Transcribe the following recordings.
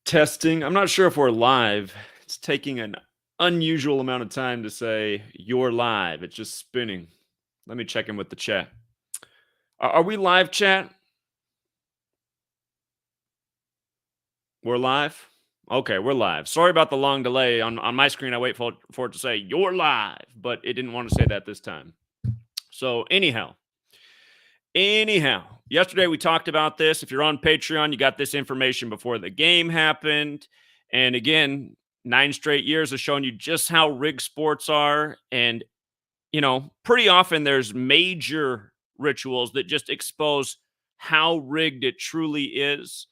Testing. I'm not sure if we're live. It's taking an unusual amount of time to say you're live. It's just spinning. Let me check in with the chat. Are we live, chat? We're live? Okay, we're live. Sorry about the long delay. On my screen, I wait for it to say you're live, but it didn't want to say that this time. So, anyhow, yesterday we talked about this. If you're on Patreon, you got this information before the game happened. And again, 9 straight years have shown you just how rigged sports are. And, pretty often there's major rituals that just expose how rigged it truly is.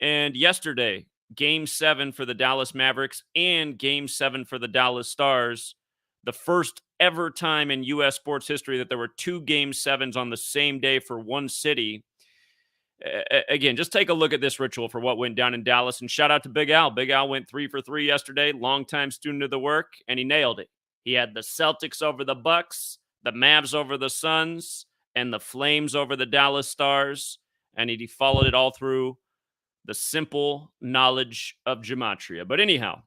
And yesterday, game 7 for the Dallas Mavericks and game 7 for the Dallas Stars, the first ever time in U.S. sports history that there were 2 game 7s on the same day for one city. Again, just take a look at this ritual for what went down in Dallas, and shout out to Big Al. Big Al went 3 for 3 yesterday, longtime student of the work, and he nailed it. He had the Celtics over the Bucks, the Mavs over the Suns, and the Flames over the Dallas Stars, and he followed it all through the simple knowledge of Gematria. But anyhow,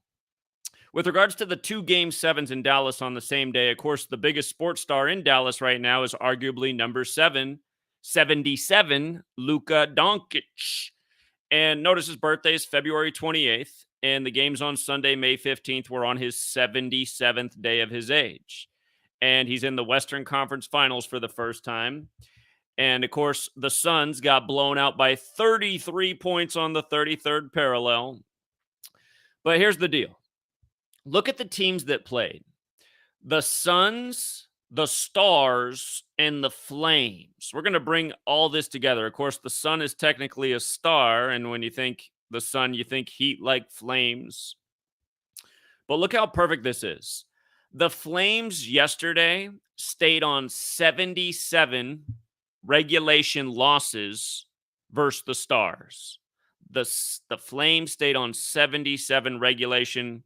with regards to the 2 game 7s in Dallas on the same day, of course, the biggest sports star in Dallas right now is arguably number 77, Luka Doncic. And notice his birthday is February 28th, and the games on Sunday, May 15th, were on his 77th day of his age. And he's in the Western Conference Finals for the first time. And, of course, the Suns got blown out by 33 points on the 33rd parallel. But here's the deal. Look at the teams that played. The Suns, the Stars, and the Flames. We're going to bring all this together. Of course, the Sun is technically a star, and when you think the Sun, you think heat like flames. But look how perfect this is. The Flames yesterday stayed on 77 regulation losses versus the Stars. The Flames stayed on 77 regulation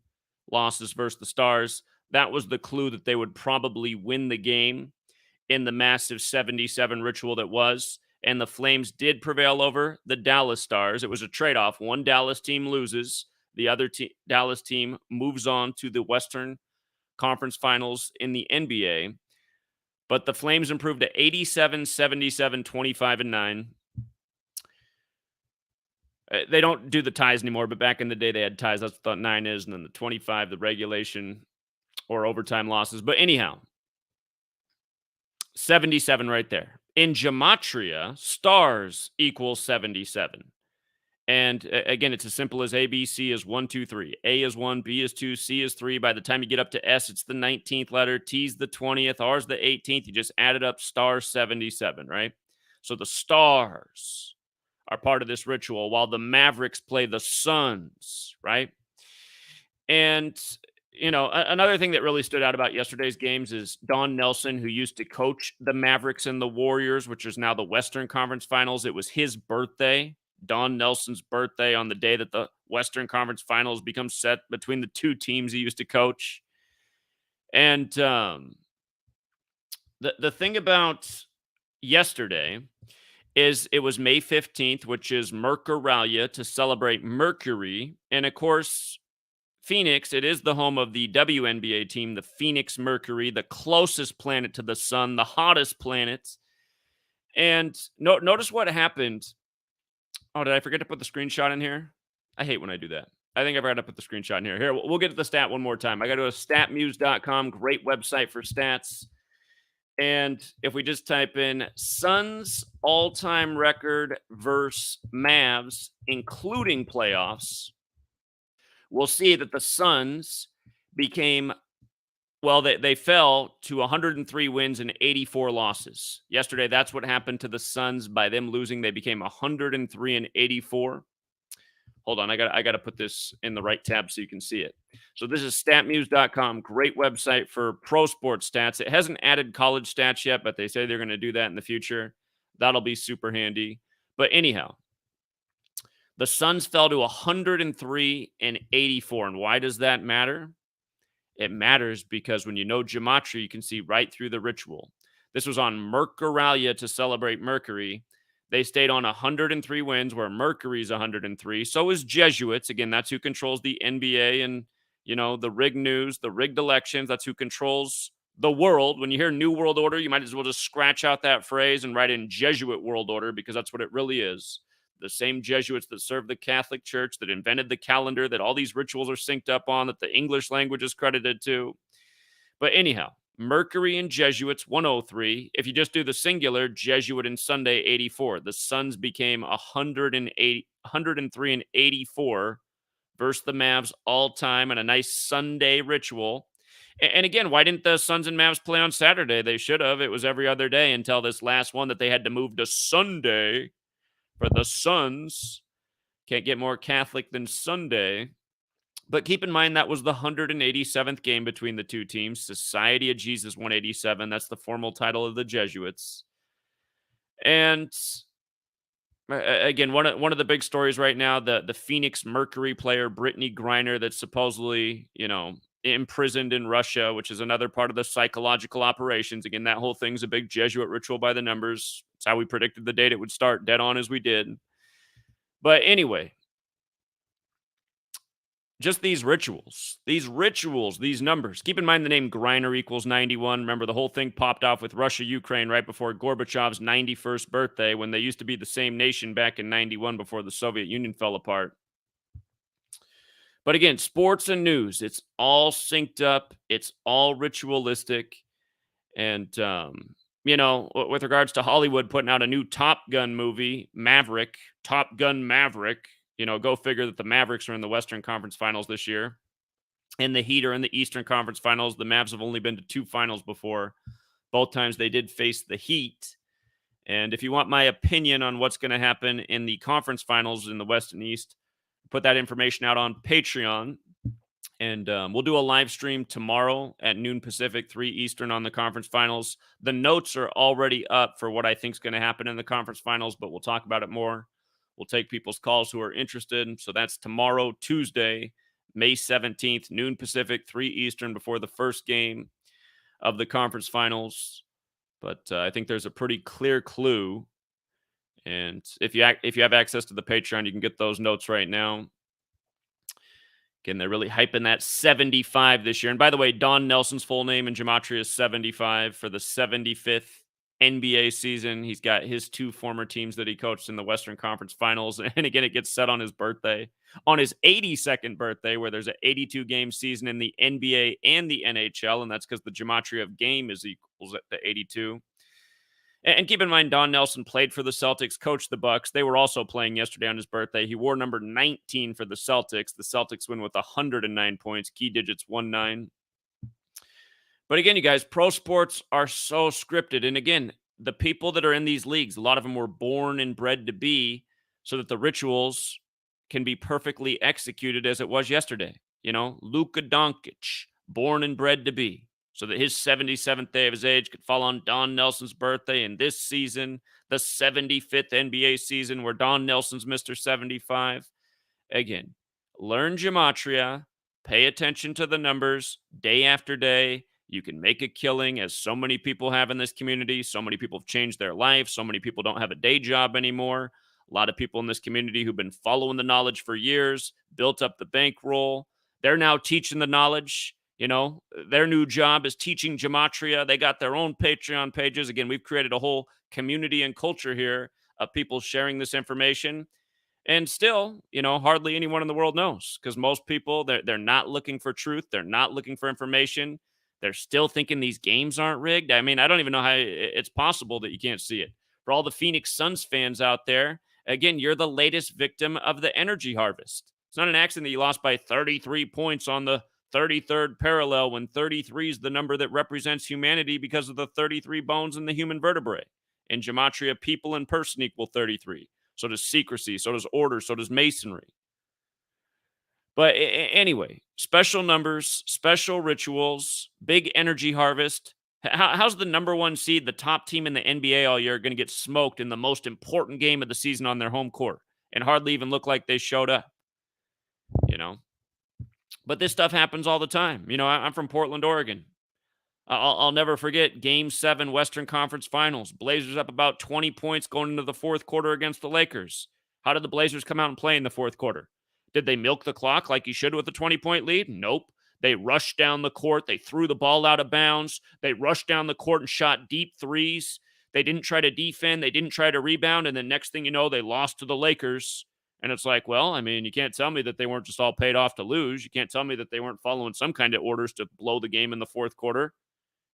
losses versus the Stars. That was the clue that they would probably win the game in the massive 77 ritual that was. And the Flames did prevail over the Dallas Stars. It was a trade-off. One Dallas team loses. The other Dallas team moves on to the Western Conference Finals in the NBA. But the Flames improved to 87, 77, 25, and 9. They don't do the ties anymore, but back in the day they had ties. That's what 9 is. And then the 25, the regulation or overtime losses. But anyhow, 77 right there. In Gematria, stars equals 77. And again, it's as simple as A, B, C is 1, 2, 3. A is 1, B is 2, C is 3. By the time you get up to S, it's the 19th letter. T's the 20th. R's the 18th. You just add it up, star 77, right? So the Stars are part of this ritual while the Mavericks play the Suns, right? And, another thing that really stood out about yesterday's games is Don Nelson, who used to coach the Mavericks and the Warriors, which is now the Western Conference Finals. It was his birthday. Don Nelson's birthday on the day that the Western Conference Finals become set between the 2 teams he used to coach. And the thing about yesterday is it was May 15th, which is Mercuarlia, to celebrate Mercury. And of course, Phoenix, it is the home of the WNBA team, the Phoenix Mercury, the closest planet to the sun, the hottest planet. And notice what happened. Oh, did I forget to put the screenshot in here? I hate when I do that. I think I forgot to put the screenshot in here. Here, we'll get to the stat one more time. I got to go to statmuse.com. Great website for stats. And if we just type in Suns all-time record versus Mavs, including playoffs, we'll see that the Suns became, they fell to 103 wins and 84 losses. Yesterday, that's what happened to the Suns. By them losing, they became 103 and 84. Hold on, I got to put this in the right tab so you can see it. So this is statmuse.com, great website for pro sports stats. It hasn't added college stats yet, but they say they're going to do that in the future. That'll be super handy. But anyhow, the Suns fell to 103 and 84. And why does that matter? It matters because when you know Gematria, you can see right through the ritual. This was on Mercuarlia to celebrate Mercury. They stayed on 103 wins, where Mercury's 103. So is Jesuits. Again, that's who controls the NBA and, the rigged news, the rigged elections. That's who controls the world. When you hear New World Order, you might as well just scratch out that phrase and write in Jesuit World Order, because that's what it really is. The same Jesuits that served the Catholic Church, that invented the calendar, that all these rituals are synced up on, that the English language is credited to. But anyhow, Mercury and Jesuits 103. If you just do the singular, Jesuit and Sunday 84. The Suns became 103 and 84 versus the Mavs all time, and a nice Sunday ritual. And again, why didn't the Suns and Mavs play on Saturday? They should have. It was every other day until this last one that they had to move to Sunday for the Suns. Can't get more Catholic than Sunday. But keep in mind, that was the 187th game between the two teams. Society of Jesus 187. That's the formal title of the Jesuits. And again, one of the big stories right now, the Phoenix Mercury player, Brittany Griner, that's supposedly, imprisoned in Russia, which is another part of the psychological operations. Again, that whole thing's a big Jesuit ritual by the numbers. It's how we predicted the date it would start, dead on as we did. But anyway, just these rituals, these numbers. Keep in mind the name Griner equals 91. Remember, the whole thing popped off with Russia, Ukraine right before Gorbachev's 91st birthday, when they used to be the same nation back in 91 before the Soviet Union fell apart. But again, sports and news, it's all synced up. It's all ritualistic. And, with regards to Hollywood putting out a new Top Gun movie, Top Gun Maverick, go figure that the Mavericks are in the Western Conference Finals this year. And the Heat are in the Eastern Conference Finals. The Mavs have only been to 2 finals before. Both times they did face the Heat. And if you want my opinion on what's going to happen in the conference finals in the West and East, put that information out on Patreon. And we'll do a live stream tomorrow at noon Pacific, 3 Eastern on the conference finals. The notes are already up for what I think is going to happen in the conference finals, but we'll talk about it more. We'll take people's calls who are interested. So that's tomorrow, Tuesday, May 17th, noon Pacific, 3 Eastern, before the first game of the conference finals. But I think there's a pretty clear clue. And if you have access to the Patreon, you can get those notes right now. Again, they're really hyping that 75 this year. And by the way, Don Nelson's full name in Gematria is 75 for the 75th NBA season. He's got his 2 former teams that he coached in the Western Conference Finals. And again, it gets set on his birthday, on his 82nd birthday, where there's an 82-game season in the NBA and the NHL. And that's because the Gematria of game is equals to 82. And keep in mind, Don Nelson played for the Celtics, coached the Bucks. They were also playing yesterday on his birthday. He wore number 19 for the Celtics. The Celtics win with 109 points, key digits 19. But again, you guys, pro sports are so scripted. And again, the people that are in these leagues, a lot of them were born and bred to be, so that the rituals can be perfectly executed as it was yesterday. Luka Doncic, born and bred to be, so that his 77th day of his age could fall on Don Nelson's birthday. And this season, the 75th NBA season, where Don Nelson's Mr. 75. Again, learn Gematria, pay attention to the numbers day after day. You can make a killing, as so many people have in this community. So many people have changed their life. So many people don't have a day job anymore. A lot of people in this community who've been following the knowledge for years, built up the bankroll. They're now teaching the knowledge. Their new job is teaching Gematria. They got their own Patreon pages. Again, we've created a whole community and culture here of people sharing this information. And still, hardly anyone in the world knows, because most people, they're not looking for truth. They're not looking for information. They're still thinking these games aren't rigged. I mean, I don't even know how it's possible that you can't see it. For all the Phoenix Suns fans out there, again, you're the latest victim of the energy harvest. It's not an accident that you lost by 33 points on the 33rd parallel, when 33 is the number that represents humanity because of the 33 bones in the human vertebrae. In Gematria, people and person equal 33. So does secrecy, so does order, so does masonry. But anyway, special numbers, special rituals, big energy harvest. How's the number 1 seed, the top team in the NBA all year, going to get smoked in the most important game of the season on their home court and hardly even look like they showed up? But this stuff happens all the time. I'm from Portland, Oregon. I'll never forget Game 7 Western Conference Finals. Blazers up about 20 points going into the fourth quarter against the Lakers. How did the Blazers come out and play in the fourth quarter? Did they milk the clock like you should with a 20-point lead? Nope. They rushed down the court. They threw the ball out of bounds. They rushed down the court and shot deep threes. They didn't try to defend. They didn't try to rebound. And then next thing you know, they lost to the Lakers. And it's like, well, I mean, you can't tell me that they weren't just all paid off to lose. You can't tell me that they weren't following some kind of orders to blow the game in the fourth quarter.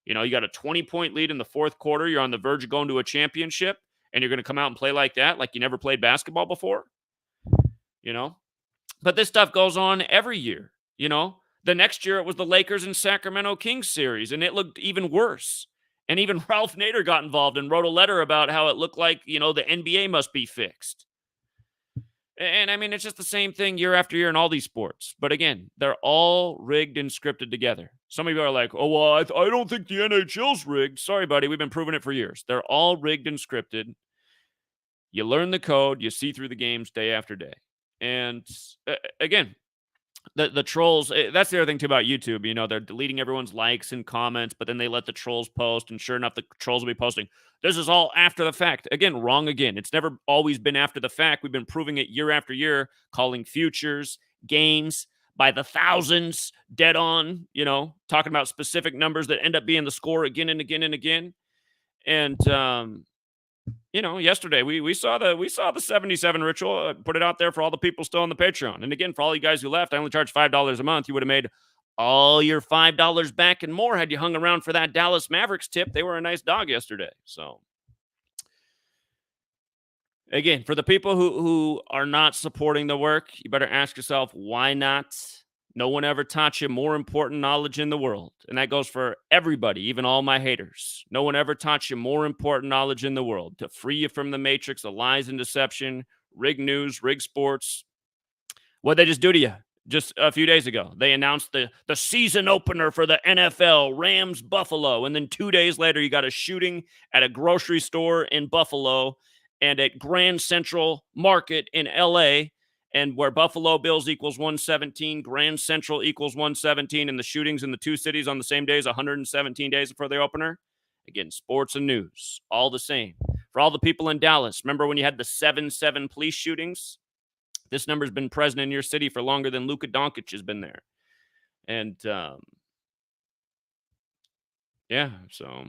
You know, you got a 20-point lead in the fourth quarter. You're on the verge of going to a championship, and you're going to come out and play like that, like you never played basketball before, you know? But this stuff goes on every year, you know? The next year, it was the Lakers and Sacramento Kings series, and it looked even worse. And even Ralph Nader got involved and wrote a letter about how it looked like, you know, the NBA must be fixed. And I mean, it's just the same thing year after year in all these sports. But again, they're all rigged and scripted together. Some of you are like, oh, well, I don't think the NHL's rigged. Sorry, buddy. We've been proving it for years. They're all rigged and scripted. You learn the code. You see through the games day after day. And again, the trolls, that's the other thing too about YouTube. You know, they're deleting everyone's likes and comments, but then they let the trolls post. And sure enough, the trolls will be posting, this is all after the fact. Again, wrong again. It's never always been after the fact. We've been proving it year after year, calling futures, games by the thousands, dead on, you know, talking about specific numbers that end up being the score again and again and again. And, you know, yesterday we saw the 77 ritual. Put it out there for all the people still on the Patreon. And again, for all you guys who left, I only charge $5 a month. You would have made all your $5 back and more had you hung around for that Dallas Mavericks tip. They were a nice dog yesterday. So again, for the people who are not supporting the work, you better ask yourself, why not? No one ever taught you more important knowledge in the world. And that goes for everybody, even all my haters. No one ever taught you more important knowledge in the world to free you from the matrix of lies and deception, rigged news, rigged sports. What'd they just do to you? Just a few days ago, they announced the season opener for the NFL, Rams Buffalo. And then 2 days later, you got a shooting at a grocery store in Buffalo and at Grand Central Market in LA. And where Buffalo Bills equals 117, Grand Central equals 117, and the shootings in the two cities on the same day is 117 days before the opener. Again, sports and news, all the same. For all the people in Dallas, remember when you had the 7-7 police shootings? This number's been present in your city for longer than Luka Doncic has been there. And, yeah, so...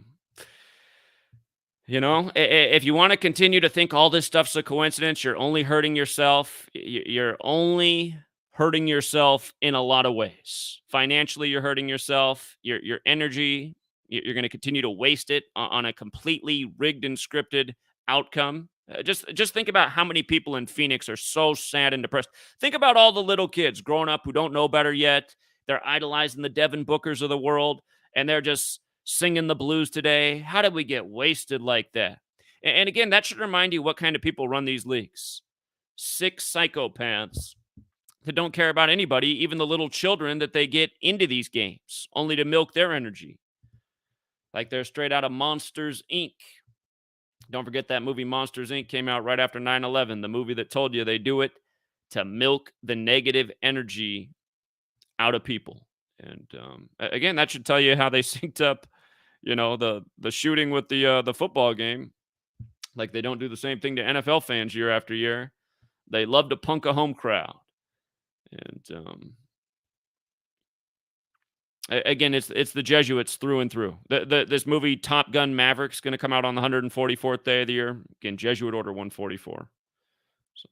You know, if you want to continue to think all this stuff's a coincidence, you're only hurting yourself. You're only hurting yourself in a lot of ways. Financially, you're hurting yourself. Your energy, you're going to continue to waste it on a completely rigged and scripted outcome. Just think about how many people in Phoenix are so sad and depressed. Think about all the little kids growing up who don't know better yet. They're idolizing the Devin Bookers of the world, and they're just singing the blues today. How did we get wasted like that? And again, that should remind you what kind of people run these leagues. Sick psychopaths that don't care about anybody, even the little children that they get into these games, only to milk their energy. Like they're straight out of Monsters, Inc. Don't forget that movie Monsters, Inc. came out right after 9/11, the movie that told you they do it to milk the negative energy out of people. And again, that should tell you how they synced up, you know, the shooting with the football game. Like they don't do the same thing to NFL fans year after year. They love to punk a home crowd. And again, it's the Jesuits through and through. This movie Top Gun Maverick is going to come out on the 144th day of the year. Again, Jesuit Order 144. So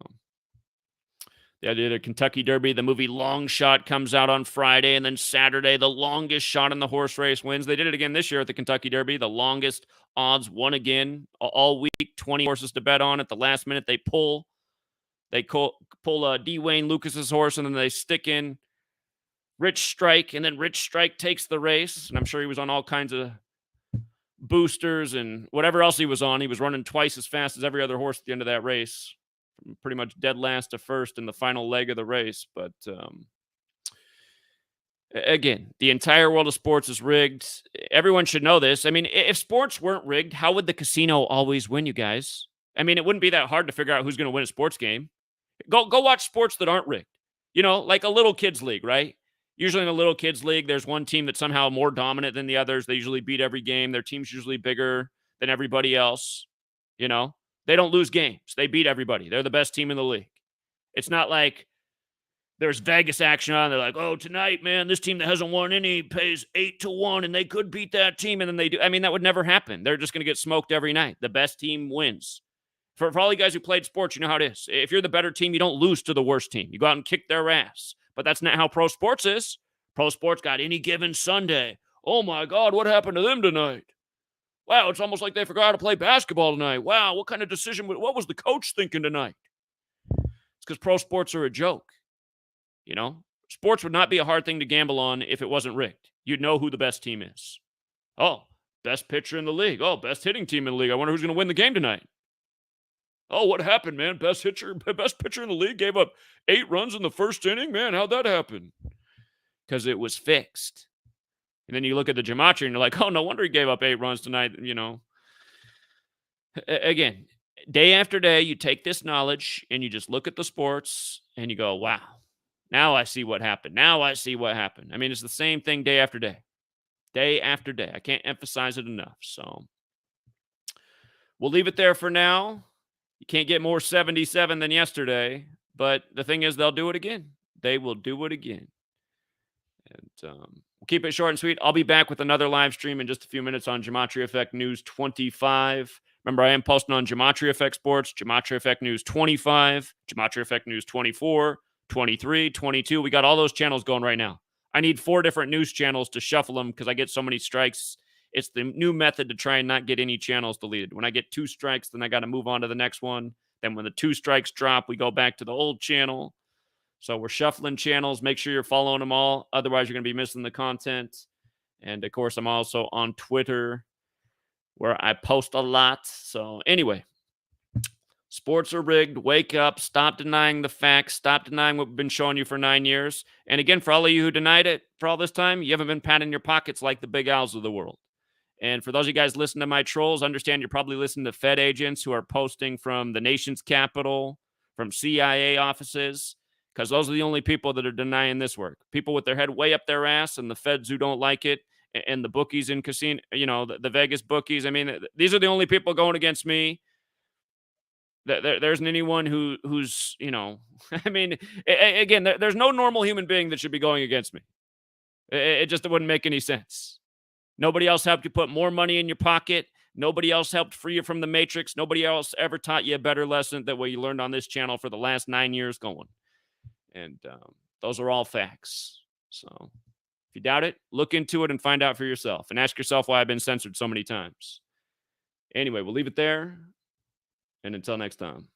the idea of the Kentucky Derby, the movie Long Shot comes out on Friday, and then Saturday, the longest shot in the horse race wins. They did it again this year at the Kentucky Derby. The longest odds won again all week. 20 horses to bet on. At the last minute, they pull D. Wayne Lucas's horse, and then they stick in Rich Strike, and then Rich Strike takes the race. And I'm sure he was on all kinds of boosters and whatever else he was on. He was running twice as fast as every other horse at the end of that race. Pretty much dead last to first in the final leg of the race. But again, the entire world of sports is rigged. Everyone should know this. I mean, if sports weren't rigged, how would the casino always win, you guys? I mean, it wouldn't be that hard to figure out who's going to win a sports game. Go watch sports that aren't rigged. You know, like a little kids league, right? Usually in a little kids league, there's one team that's somehow more dominant than the others. They usually beat every game. Their team's usually bigger than everybody else. You know, they don't lose games. They beat everybody. They're the best team in the league. It's not like there's Vegas action on. They're like, oh, tonight, man, this team that hasn't won any pays 8-1 and they could beat that team. And then they do. I mean, that would never happen. They're just going to get smoked every night. The best team wins. For all you guys who played sports, you know how it is. If you're the better team, you don't lose to the worst team. You go out and kick their ass. But that's not how pro sports is. Pro sports got any given Sunday. Oh, my God, what happened to them tonight? Wow, it's almost like they forgot to play basketball tonight. Wow, what kind of decision? What was the coach thinking tonight? It's because pro sports are a joke. You know, sports would not be a hard thing to gamble on if it wasn't rigged. You'd know who the best team is. Oh, best pitcher in the league. Oh, best hitting team in the league. I wonder who's going to win the game tonight. Oh, what happened, man? Best pitcher in the league gave up 8 runs in the first inning? Man, how'd that happen? Because it was fixed. And then you look at the Gematria and you're like, oh, no wonder he gave up 8 runs tonight, you know. Again, day after day, you take this knowledge and you just look at the sports and you go, wow, now I see what happened. Now I see what happened. I mean, it's the same thing day after day. Day after day. I can't emphasize it enough. So we'll leave it there for now. You can't get more 77 than yesterday, but the thing is, they'll do it again. They will do it again. And we'll keep it short and sweet. I'll be back with another live stream in just a few minutes on Gematria Effect News 25. Remember, I am posting on Gematria Effect Sports, Gematria Effect News 25, Gematria Effect News 24, 23, 22. We got all those channels going right now. I need 4 different news channels to shuffle them because I get so many strikes. It's the new method to try and not get any channels deleted. When I get 2 strikes, then I got to move on to the next one. Then when the 2 strikes drop, we go back to the old channel. So we're shuffling channels. Make sure you're following them all. Otherwise, you're going to be missing the content. And, of course, I'm also on Twitter where I post a lot. So, anyway, sports are rigged. Wake up. Stop denying the facts. Stop denying what we've been showing you for 9 years. And, again, for all of you who denied it for all this time, you haven't been patting your pockets like the big owls of the world. And for those of you guys listening to my trolls, understand you're probably listening to Fed agents who are posting from the nation's capital, from CIA offices, because those are the only people that are denying this work. People with their head way up their ass and the feds who don't like it and the bookies in casino, you know, the Vegas bookies. I mean, these are the only people going against me. There isn't anyone who's, you know, I mean, again, there's no normal human being that should be going against me. It just wouldn't make any sense. Nobody else helped you put more money in your pocket. Nobody else helped free you from the matrix. Nobody else ever taught you a better lesson than what you learned on this channel for the last 9 years going. And those are all facts. So if you doubt it, look into it and find out for yourself. And ask yourself why I've been censored so many times. Anyway, we'll leave it there. And until next time.